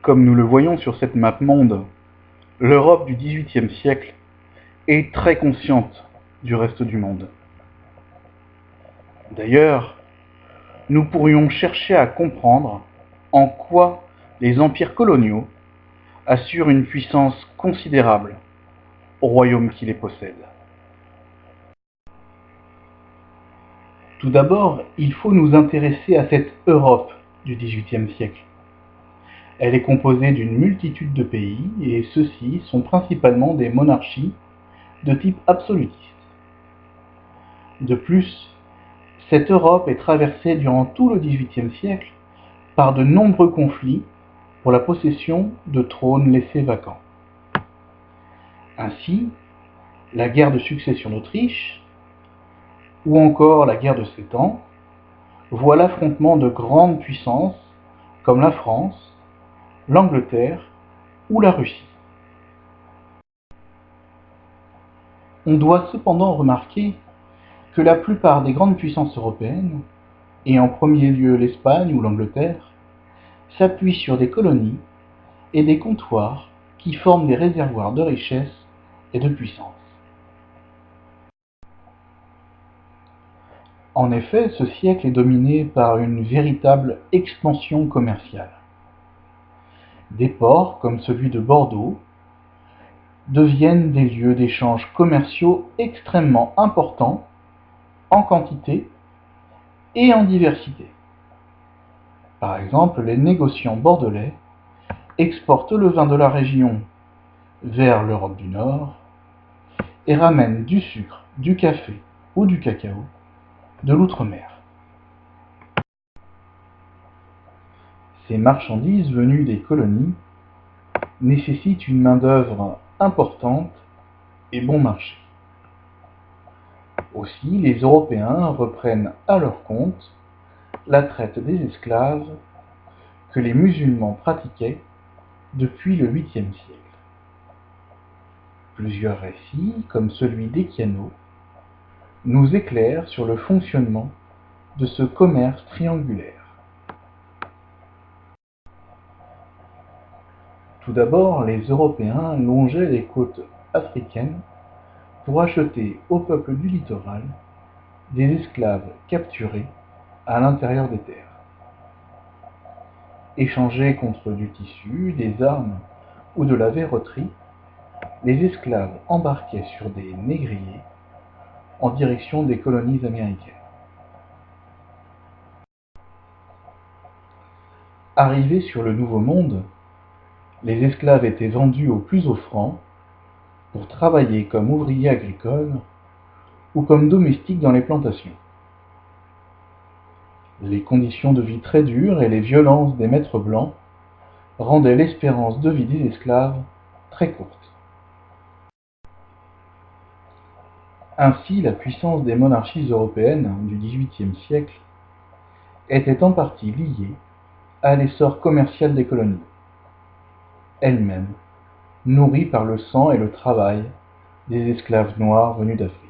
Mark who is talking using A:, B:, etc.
A: Comme nous le voyons sur cette map monde, l'Europe du XVIIIe siècle est très consciente du reste du monde. D'ailleurs, nous pourrions chercher à comprendre en quoi les empires coloniaux assurent une puissance considérable aux royaumes qui les possèdent. Tout d'abord, il faut nous intéresser à cette Europe du XVIIIe siècle. Elle est composée d'une multitude de pays et ceux-ci sont principalement des monarchies de type absolutiste. De plus, cette Europe est traversée durant tout le XVIIIe siècle par de nombreux conflits pour la possession de trônes laissés vacants. Ainsi, la guerre de succession d'Autriche, ou encore la guerre de 7 ans, voient l'affrontement de grandes puissances comme la France, l'Angleterre ou la Russie. On doit cependant remarquer que la plupart des grandes puissances européennes, et en premier lieu l'Espagne ou l'Angleterre, s'appuient sur des colonies et des comptoirs qui forment des réservoirs de richesse et de puissance. En effet, ce siècle est dominé par une véritable expansion commerciale. Des ports, comme celui de Bordeaux, deviennent des lieux d'échanges commerciaux extrêmement importants en quantité et en diversité. Par exemple, les négociants bordelais exportent le vin de la région vers l'Europe du Nord et ramènent du sucre, du café ou du cacao de l'outre-mer. Ces marchandises venues des colonies nécessitent une main-d'œuvre importante et bon marché. Aussi, les Européens reprennent à leur compte la traite des esclaves que les musulmans pratiquaient depuis le 8e siècle. Plusieurs récits, comme celui d'Echiano, nous éclairent sur le fonctionnement de ce commerce triangulaire. Tout d'abord, les Européens longeaient les côtes africaines pour acheter au peuple du littoral des esclaves capturés à l'intérieur des terres. Échangés contre du tissu, des armes ou de la verroterie, les esclaves embarquaient sur des négriers en direction des colonies américaines. Arrivés sur le Nouveau Monde, les esclaves étaient vendus au plus offrant pour travailler comme ouvriers agricoles ou comme domestiques dans les plantations. Les conditions de vie très dures et les violences des maîtres blancs rendaient l'espérance de vie des esclaves très courte. Ainsi, la puissance des monarchies européennes du XVIIIe siècle était en partie liée à l'essor commercial des colonies, elles-mêmes nourries par le sang et le travail des esclaves noirs venus d'Afrique.